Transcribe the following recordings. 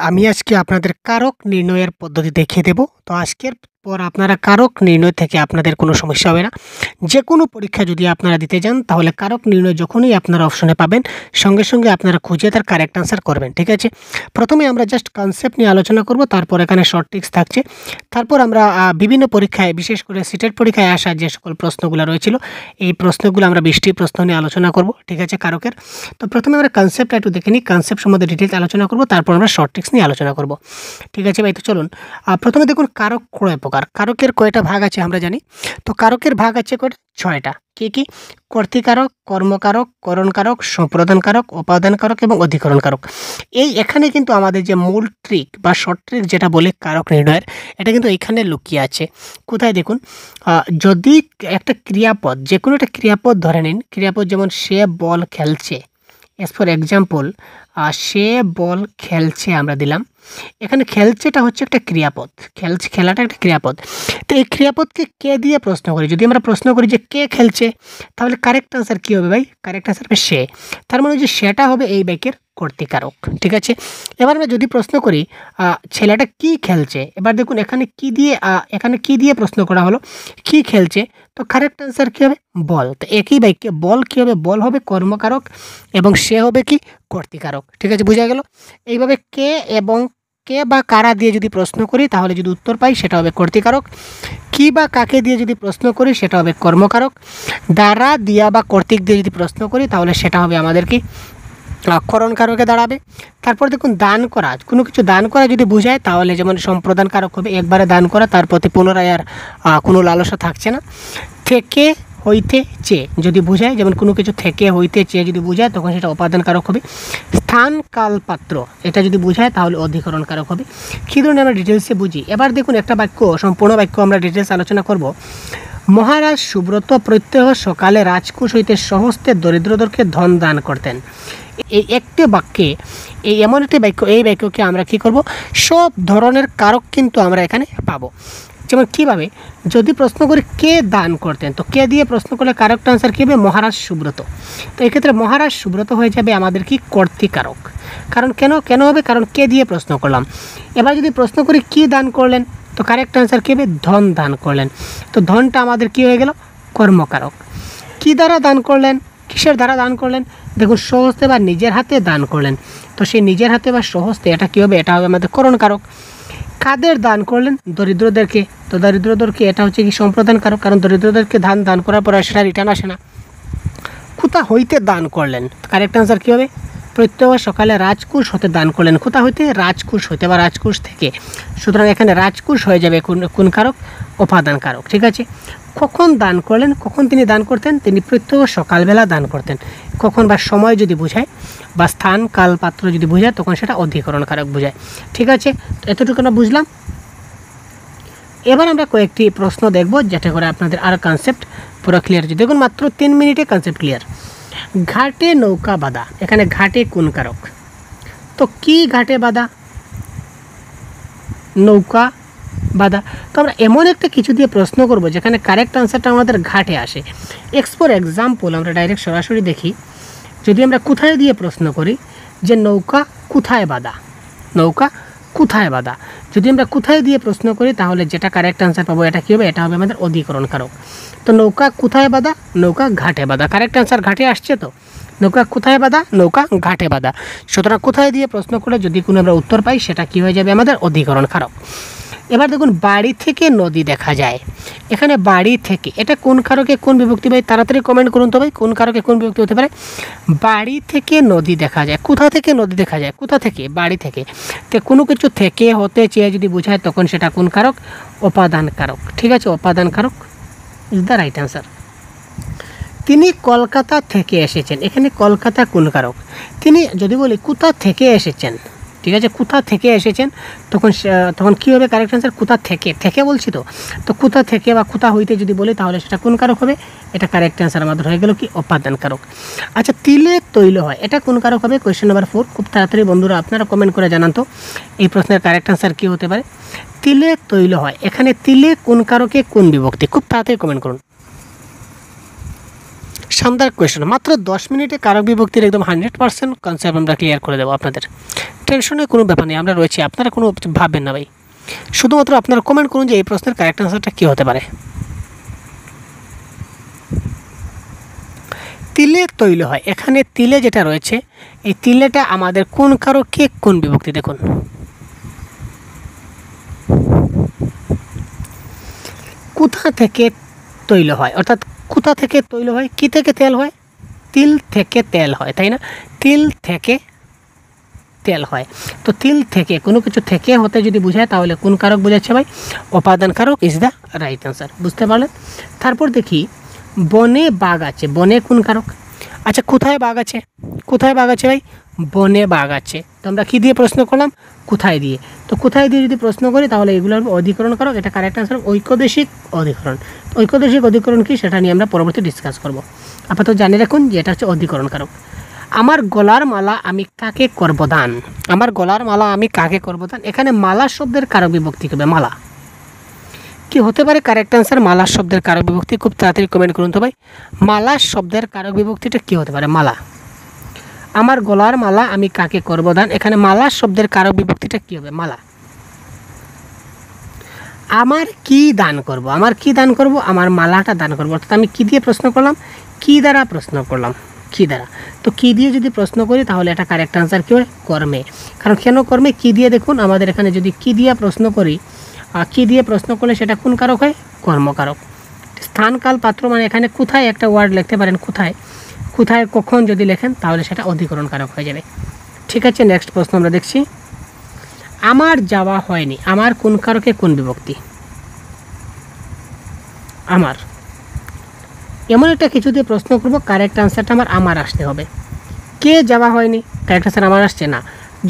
আমি আজকে আপনাদের কারক নির্ণয়ের পদ্ধতি দেখিয়ে দেব। তো আজকের পর আপনারা কারক নির্ণয় থেকে আপনাদের কোনো সমস্যা হবে না। যেকোনো পরীক্ষা যদি আপনারা দিতে যান তাহলে কারক নির্ণয় যখনই আপনারা অপশনে পাবেন সঙ্গে আপনারা খুঁজে তার কারেক্ট আনসার করবেন। ঠিক আছে? প্রথমে আমরা জাস্ট কনসেপ্ট নিয়ে আলোচনা করব, তারপর এখানে শর্ট ট্রিক্স থাকছে। তারপর আমরা বিভিন্ন পরীক্ষায় বিশেষ করে সিটেট পরীক্ষায় আসা যে সকল প্রশ্নগুলো রয়েছিল এই প্রশ্নগুলো আমরা 20টি প্রশ্ন নিয়ে আলোচনা করব। ঠিক আছে? কারকের। তো প্রথমে আমরা কনসেপ্টটা একটু দেখে নিই, কনসেপ্ট সম্বন্ধে ডিটেইলস আলোচনা করব, তারপর আমরা শর্ট ট্রিক্স নিয়ে আলোচনা করব। ঠিক আছে ভাই? তো চলুন প্রথমে দেখুন কারক কয় প্রকার। কারকের কয়টা ভাগ আছে আমরা জানি। তো কারকের ভাগ আছে কয়টা? 6টা। কি? কর্তৃকারক, কর্মকারক, করণকারক, সম্প্রদানকারক, উপাদানকারক এবং অধিকরণকারক। এখানে কিন্তু আমাদের যে মূল ট্রিক বা শর্ট ট্রিক যেটা বলে কারক নির্ণয়ের, এটা কিন্তু এখানে লুকিয়ে আছে। কোথায় দেখুন, যদি একটা ক্রিয়াপদ, যে কোনো একটা ক্রিয়াপদ ধরে নিন, ক্রিয়াপদ যেমন সে বল খেলছে, এজ ফর এক্সাম্পল সে বল খেলছে আমরা দিলাম। এখানে খেলছেটা হচ্ছে একটা ক্রিয়াপদ, খেলাটা একটা ক্রিয়াপদ। তো এই ক্রিয়াপদকে কে দিয়ে প্রশ্ন করি, যদি আমরা প্রশ্ন করি যে কে খেলছে, তাহলে কারেক্ট আনসার কী হবে ভাই? কারেক্ট আনসার হবে সে। তার মানে যে সেটা হবে এই বাক্যের কর্তৃকারক। ঠিক আছে? এবার আমরা যদি প্রশ্ন করি ছেলেটা কি খেলছে, এবার দেখুন এখানে কি দিয়ে প্রশ্ন করা হলো, কি খেলছে, তো কারেক্ট আনসার কী হবে? বল। তো একই বাক্যে বল কী হবে? বল হবে কর্মকারক এবং সে হবে কি? কর্তৃকারক। ঠিক আছে? বোঝা গেল? এইভাবে কে এবং কে বা কারা দিয়ে যদি প্রশ্ন করি তাহলে যদি উত্তর পাই সেটা হবে কর্তৃকারক। কি বা কাকে দিয়ে যদি প্রশ্ন করি সেটা হবে কর্মকারক। দ্বারা, দিয়া বা কর্তৃক দিয়ে যদি প্রশ্ন করি তাহলে সেটা হবে আমাদের কি? করণকারকে দাঁড়াবে। তারপর দেখুন দান করা, কোনো কিছু দান করা যদি বোঝায় তাহলে যেমন সম্প্রদানকারক হবে, একবারে দান করা, তার প্রতি পুনরায় আর কোনো লালসা থাকছে না। থেকে, হইতে, চেয়ে যদি বোঝায়, যেমন কোনো কিছু থেকে, হইতে, চেয়ে যদি বোঝায় তখন সেটা উপাদানকারক হবে। স্থান, কাল, পাত্র এটা যদি বোঝায় তাহলে অধিকরণকারক হবে। কী ধরনের আমরা ডিটেলসে বুঝি। এবার দেখুন একটা বাক্য, সম্পূর্ণ বাক্য আমরা ডিটেলস আলোচনা করব। মহারাজ সুব্রত প্রত্যহ সকালে রাজকোষ হইতে স্বহস্তে দরিদ্রদেরকে ধন দান করতেন। এই একটি বাক্যে, এমন একটি বাক্য, এই বাক্যকে আমরা কি করব? সব ধরনের কারক কিন্তু আমরা এখানে পাবো। যেমন কীভাবে, যদি প্রশ্ন করি কে দান করতেন, তো কে দিয়ে প্রশ্ন করলে কারেক্ট আনসার কী হবে? মহারাজ সুব্রত। তো এক্ষেত্রে মহারাজ সুব্রত হয়ে যাবে আমাদের কি? কর্তৃকারক। কারণ কেন হবে? কারণ কে দিয়ে প্রশ্ন করলাম। এবার যদি প্রশ্ন করি কি দান করলেন, তো কারেক্ট আনসার কী হবে? ধন দান করলেন। তো ধনটা আমাদের কি হয়ে গেল? কর্মকারক। কি দ্বারা দান করলেন, কিসের দ্বারা দান করলেন? দেখুন স্বহস্তে বা নিজের হাতে দান করলেন। তো সেই নিজের হাতে বা স্বহস্তে এটা কী হবে? এটা হবে আমাদের করণকারক। কাদের দান করলেন? দরিদ্রদেরকে। তো দরিদ্রদেরকে এটা হচ্ছে কি? সম্প্রদানকারক, কারণ দরিদ্রদেরকে দান করার পর সেটা রিটার্ন আসে না। কোথা হইতে দান করলেন, কারেক্ট আনসার কী হবে? প্রত্যহ সকালে রাজকোষ হতে দান করলেন। কোথা হইতে? রাজকোষ হইতে বা রাজকোষ থেকে। সুতরাং এখানে রাজকোষ হয়ে যাবে কোন কারক? উপাদান কারক। ঠিক আছে? কখন দান করলেন, কখন তিনি দান করতেন? তিনি প্রত্যহ সকালবেলা দান করতেন। কখন বা সময় যদি বোঝায় বা স্থান, কাল, পাত্র যদি বোঝায় তখন সেটা অধিকরণ কারক বোঝায়। ঠিক আছে? এতটুকু আমরা বুঝলাম। এবার আমরা কয়েকটি প্রশ্ন দেখব যেটা করে আপনাদের আর কনসেপ্ট পুরো ক্লিয়ার হচ্ছে। দেখুন মাত্র 3 মিনিটে কনসেপ্ট ক্লিয়ার। ঘাটে নৌকা বাঁধা, এখানে ঘাটে কোন কারক? তো কি ঘাটে বাঁধা? নৌকা বাঁধা। তো আমরা এমন একটা কিছু দিয়ে প্রশ্ন করব যেখানে কারেক্ট আনসারটা আমাদের ঘাটে আসে। ফর এক্সাম্পল আমরা ডাইরেক্ট সরাসরি দেখি, যদি আমরা কোথায় দিয়ে প্রশ্ন করি যে নৌকা কোথায় বাঁধা, নৌকা কোথায় বাঁধা, যদি আমরা কোথায় দিয়ে প্রশ্ন করি তাহলে যেটা কারেক্ট আনসার পাবো এটা কী হবে? এটা হবে আমাদের অধিকরণ কারক। তো নৌকা কোথায় বাঁধা? নৌকা ঘাটে বাঁধা। কারেক্ট আনসার ঘাটে আসছে। তো নৌকা কোথায় বাঁধা? নৌকা ঘাটে বাঁধা। সুতরাং কোথায় দিয়ে প্রশ্ন করে যদি কোনো আমরা উত্তর পাই সেটা কী হয়ে যাবে? আমাদের অধিকরণ কারক। এবার দেখুন বাড়ি থেকে নদী দেখা যায়, এখানে বাড়ি থেকে এটা কোন কারকে কোন বিভক্তি? ভাই তাড়াতাড়ি কমেন্ট করুন তো ভাই, কোন কারকে কোন বিভক্তি হতে পারে? বাড়ি থেকে নদী দেখা যায়। কোথা থেকে নদী দেখা যায়? কোথা থেকে? বাড়ি থেকে। তো কোনো কিছু থেকে হতে চেয়ে যদি বোঝায় তখন সেটা কোন কারক? উপাদান কারক। ঠিক আছে? উপাদান কারক ইজ দ্য রাইট আনসার। তিনি কলকাতা থেকে এসেছেন, এখানে কলকাতা কোন কারক? তিনি যদি বলি কোথা থেকে এসেছেন, ঠিক আছে? কোথা থেকে এসেছেন, তখন কী হবে? কারেক্ট আনসার কোথা থেকে, থেকে বলছি তো কোথা থেকে বা কোথা হইতে যদি বলি তাহলে সেটা কোন কারক হবে? এটা কারেক্ট আনসার আমাদের হয়ে গেল কি? উপাদান কারক। আচ্ছা তিলে তৈল হয়, এটা কোন কারক হবে? Question number 4। খুব তাড়াতাড়ি বন্ধুরা আপনারা কমেন্ট করে জানান তো এই প্রশ্নের কারেক্ট আনসার কী হতে পারে? তিলে তৈল হয়, এখানে তিলে কোন কারকে কোন বিভক্তি? খুব তাড়াতাড়ি কমেন্ট করুন। শানদার কোয়েশ্চেন, মাত্র 10 মিনিটে কারক বিভক্তির একদম 100% কনসেপ্ট আমরা ক্লিয়ার করে দেবো আপনাদের। টেনশনের কোনো ব্যাপার নেই, আমরা রয়েছি, আপনারা কোনো ভাববেন না ভাই। শুধুমাত্র আপনারা কমেন্ট করুন যে এই প্রশ্নের কারেক্ট আনসারটা কী হতে পারে। তিলে তৈল হয়, এখানে তিলে যেটা রয়েছে এই তিলেটা আমাদের কোন কারকে কোন বিভক্তি দেখুন। কোথা থেকে তৈল হয়, অর্থাৎ কোথা থেকে তৈল হয়, কী থেকে তেল হয়, তিল থেকে তেল হয়, তাই না? তিল থেকে তেল হয়। তো তিল থেকে, কোনো কিছু থেকে হতে যদি বোঝায় তাহলে কোন কারক বোঝাচ্ছে ভাই? উপাদান কারক ইজ দ্য রাইট অ্যান্সার। বুঝতে পারলেন? তারপর দেখি বনে বাঘ আছে, বনে কোন কারক? আচ্ছা, কোথায় বাঘ আছে? কোথায় বাঘ আছে ভাই? বনে বাঘ আছে। তো আমরা কী দিয়ে প্রশ্ন করলাম? কোথায় দিয়ে। তো কোথায় দিয়ে যদি প্রশ্ন করি তাহলে এগুলো হবে অধিকরণ কারক। এটা কারেক্ট আনসার ঐকদেশিক অধিকরণ। ঐকদেশিক অধিকরণ কি সেটা নিয়ে আমরা পরবর্তী ডিসকাস করব। আপাতত জানিয়ে রাখুন যে এটা হচ্ছে অধিকরণ কারক। আমার গলার মালা আমি কাকে করব দান, আমার গলার মালা আমি কাকে করব দান, এখানে মালা শব্দের কারক বিভক্তি হবে মালা। কি হতে পারে কারেক্ট আনসার? মালা শব্দের কারক বিভক্তি। খুব তাড়াতাড়ি কমেন্ট করুন তো ভাই, মালা শব্দের কারক বিভক্তিটা কী হতে পারে? মালা। আমার গলার মালা আমি কাকে করব দান, এখানে মালা শব্দের কারক বিভক্তিটা কী হবে? মালা। আমার কি দান করব, আমার কি দান করব, আমার মালাটা দান করব। অর্থাৎ আমি কী দিয়ে প্রশ্ন করলাম? কী দ্বারা প্রশ্ন করলাম? কী দ্বারা। তো কী দিয়ে যদি প্রশ্ন করি তাহলে এটা কারেক্ট আনসার কী হয়? কর্মে। কারণ কেন কর্মে? কী দিয়ে দেখুন আমাদের এখানে যদি কী দিয়ে প্রশ্ন করি, কী দিয়ে প্রশ্ন করলে সেটা কোন কারক হয়? কর্মকারক। স্থান কাল পাত্র মানে এখানে কোথায় একটা ওয়ার্ড লিখতে পারেন, কোথায়, কোথায় কখন যদি লেখেন তাহলে সেটা অধিকরণ কারক হয়ে যাবে। ঠিক আছে, নেক্সট প্রশ্ন আমরা দেখছি। আমার যাওয়া হয়নি, আমার কোন কারকে কোন বিভক্তি? আমার। এমন একটা কিছু দিয়ে প্রশ্ন করব, কারেক্ট আনসারটা আমার আসতে হবে। কে যাওয়া হয়নি, কারেক্ট আনসার আমার আসছে না।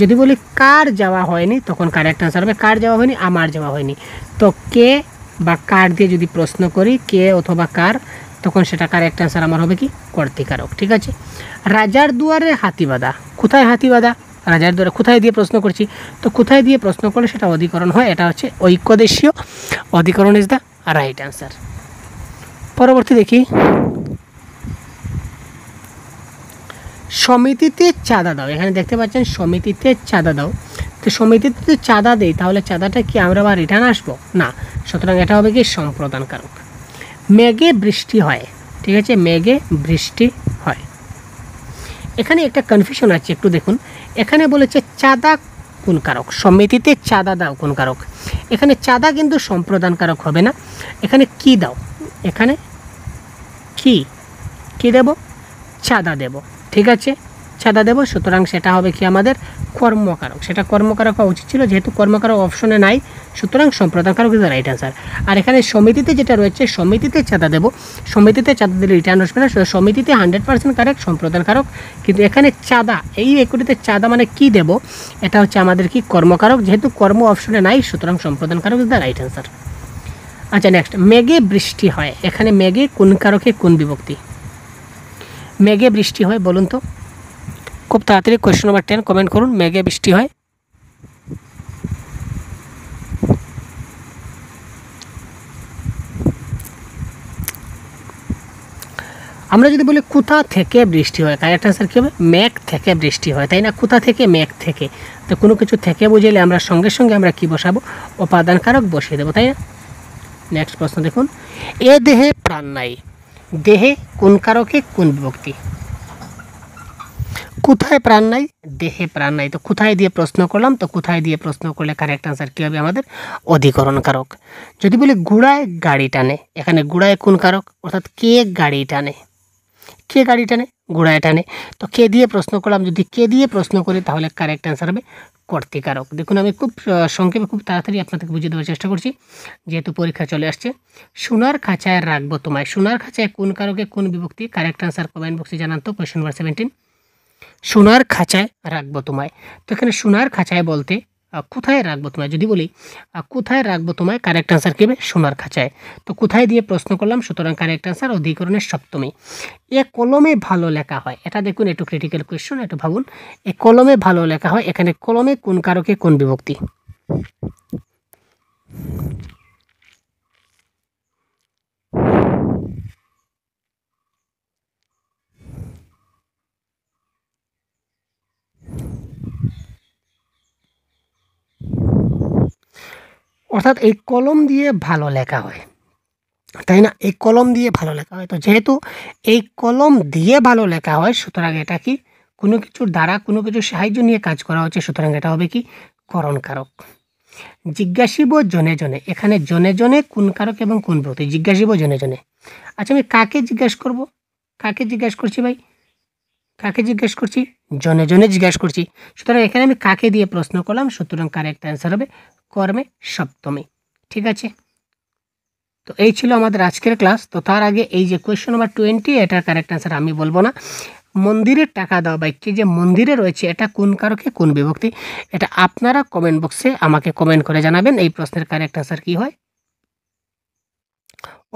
যদি বলি কার যাওয়া হয়নি তখন কারেক্ট আনসার হবে কার যাওয়া হয়নি, আমার যাওয়া হয়নি। তো কে বা কার দিয়ে যদি প্রশ্ন করি, কে অথবা কার, তখন সেটা কারেক্ট আনসার আমার হবে কি? কর্তৃকারক। ঠিক আছে। রাজার দুয়ারে হাতি বাঁধা, কোথায় হাতি বাঁধা? রাজার দুয়ারে। কোথায় দিয়ে প্রশ্ন করছি, তো কোথায় দিয়ে প্রশ্ন করলে সেটা অধিকরণ হয়, এটা হচ্ছে ঐক্যদেশীয় অধিকরণ ইজ দ্য রাইট আনসার। পরবর্তী দেখি, সমিতিতে চাঁদা দাও, এখানে দেখতে পাচ্ছেন সমিতিতে চাঁদা দাও। তো সমিতিতে যদি চাঁদা দেই তাহলে চাঁদাটা কি আমরা আবার রিটার্ন আসবো? না, সুতরাং এটা হবে কি? সম্প্রদান কারক। মেঘে বৃষ্টি হয়, ঠিক আছে, মেঘে বৃষ্টি হয়। এখানে একটা কনফিউশন আছে, একটু দেখুন। এখানে বলেছে চাঁদা কোন কারক, সমিতিতে চাঁদা দাও কোন কারক। এখানে চাঁদা কিন্তু সম্প্রদান কারক হবে না। এখানে কি দাও, এখানে কি দেব? চাঁদা দেব। ঠিক আছে, চাঁদা দেব, সুতরাং সেটা হবে কি আমাদের কর্মকারক। সেটা কর্মকারক হওয়া উচিত ছিল, যেহেতু কর্মকারক অপশনে নাই, সুতরাং সম্প্রদান কারক ইজ দ্য রাইট আনসার। আর এখানে সমিতিতে যেটা রয়েছে, সমিতিতে চাঁদা দেব, সমিতিতে চাঁদা দিলে রিটার্ন আসবে না, সমিতিতে 100% কারেক্ট, সম্প্রদান কারক। কিন্তু এখানে চাঁদা, এই একটিতে চাঁদা মানে কি দেব, এটা হচ্ছে আমাদের কি? কর্মকারক। যেহেতু কর্ম অপশনে নাই, সুতরাং সম্প্রদান কারক ইজ দ্য রাইট আনসার। আচ্ছা, নেক্সট, মেঘে বৃষ্টি হয়, এখানে মেঘে কোন কারকে কোন বিভক্তি? মেঘে বৃষ্টি হয়, বলুন তো। খুব তাড়াতাড়ি কোয়েশ্চন নাম্বার 10 কমেন্ট করুন, মেঘে বৃষ্টি হয়। আমরা যদি বলি কোথা থেকে বৃষ্টি হয়, কারেক্ট আনসার কী হবে? মেঘ থেকে বৃষ্টি হয়, তাই না? কোথা থেকে? মেঘ থেকে। তো কোনো কিছু থেকে বুঝাইলে আমরা সঙ্গে সঙ্গে আমরা কী বসাবো? উপাদান কারক বসিয়ে দেবো, তাই না? নেক্সট প্রশ্ন দেখুন, এ দেহে প্রাণ নাই, দেহে কোন কারকে কোন বিভক্তি? কোথায় প্রাণ নাই? দেহে প্রাণ নাই। তো কোথায় দিয়ে প্রশ্ন করলাম, তো কোথায় দিয়ে প্রশ্ন করলে কারেক্ট আনসার কী হবে আমাদের? অধিকরণ কারক। যদি বলি গুড়ায় গাড়ি টানে, এখানে গুড়ায় কোন কারক? অর্থাৎ কে গাড়ি টানে, কে গাড়ি টানে? ঘোড়ায় টানে। তো কে দিয়ে প্রশ্ন করলাম, যদি কে দিয়ে প্রশ্ন করি তাহলে কারেক্ট অ্যান্সার হবে কর্তৃকারক। দেখুন আমি খুব সংক্ষেপে খুব তাড়াতাড়ি আপনাদেরকে বুঝিয়ে দেওয়ার চেষ্টা করছি, যেহেতু পরীক্ষা চলে আসছে। সোনার খাঁচায় রাখবো তোমায়, সোনার খাঁচায় কোন কারকে কোন বিভক্তি? কারেক্ট অ্যান্সার কমেন্ট বক্সে জানান তো। কোয়েশ্চন নাম্বার 17, সোনার খাঁচায় রাখবো তোমায়। তো এখানে সোনার খাঁচায় বলতে কোথায় রাখবো তোমায়, যদি বলি কোথায় রাখবো তোমায়, কারেক্ট আনসার কী হবে? সোনার খাঁচায়। তো কোথায় দিয়ে প্রশ্ন করলাম, সুতরাং কারেক্ট আনসার অধিকরণের সপ্তমী। এ কলমে ভালো লেখা হয়, এটা দেখুন একটু ক্রিটিক্যাল কোয়েশ্চন, একটু ভাবুন। এ কলমে ভালো লেখা হয়, এখানে কলমে কোন কারকে কোন বিভক্তি? অর্থাৎ এই কলম দিয়ে ভালো লেখা হয়, তাই না? এই কলম দিয়ে ভালো লেখা হয়। তো যেহেতু এই কলম দিয়ে ভালো লেখা হয়, সুতরাং এটা কি কোনো কিছুর দ্বারা কোনো কিছুর সাহায্য নিয়ে কাজ করা হচ্ছে, সুতরাং এটা হবে কি করণ কারক। জিজ্ঞাসিব জনে জনে, এখানে জনে জনে কোন কারক এবং কোন প্রত্যয়? জিজ্ঞাসিব জনে জনে। আচ্ছা, আমি কাকে জিজ্ঞাসা করব? কাকে জিজ্ঞাসা করছি ভাই? কাকে জিজ্ঞেস করছি? জনে জনে জিজ্ঞাসা করছি। সুতরাং এখানে আমি কাকে দিয়ে প্রশ্ন করলাম, সুতরাং কারেক্ট অ্যান্সার হবে কর্মে সপ্তমী। ঠিক আছে, তো এই ছিল আমাদের আজকের ক্লাস। তো তার আগে এই যে কোয়েশ্চেন নাম্বার 20, এটার কারেক্ট অ্যান্সার আমি বলবো না। মন্দিরের টাকা দেওয়া বাক্যে যে মন্দিরে রয়েছে, এটা কোন কারকে কোন বিভক্তি? এটা আপনারা কমেন্ট বক্সে আমাকে কমেন্ট করে জানাবেন এই প্রশ্নের কারেক্ট অ্যান্সার কী হয়।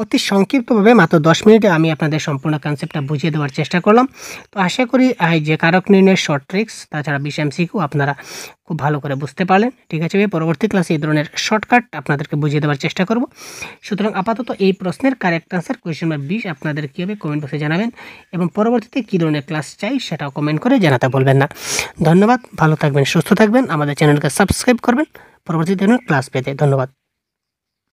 অতি সংক্ষিপ্তভাবে মাত্র 10 মিনিটে আমি আপনাদের সম্পূর্ণ কনসেপ্টটা বুঝিয়ে দেওয়ার চেষ্টা করলাম। তো আশা করি এই যে কারক নির্ণয়ের শর্ট ট্রিক্স, তাছাড়া 20 MCQ আপনারা খুব ভালো করে বুঝতে পারলেন। ঠিক আছে, পরবর্তী ক্লাসে এই ধরনের শর্টকাট আপনাদেরকে বুঝিয়ে দেওয়ার চেষ্টা করব। সুতরাং আপাতত এই প্রশ্নের কারেক্ট আনসার কোয়েশ্চেন নাম্বার 20 আপনাদের কী হবে কমেন্ট বক্সে জানাবেন, এবং পরবর্তীতে কী ধরনের ক্লাস চাই সেটাও কমেন্ট করে জানাতে বলবেন না। ধন্যবাদ, ভালো থাকবেন, সুস্থ থাকবেন, আমাদের চ্যানেলকে সাবস্ক্রাইব করবেন পরবর্তী ধরনের ক্লাস পেতে। ধন্যবাদ।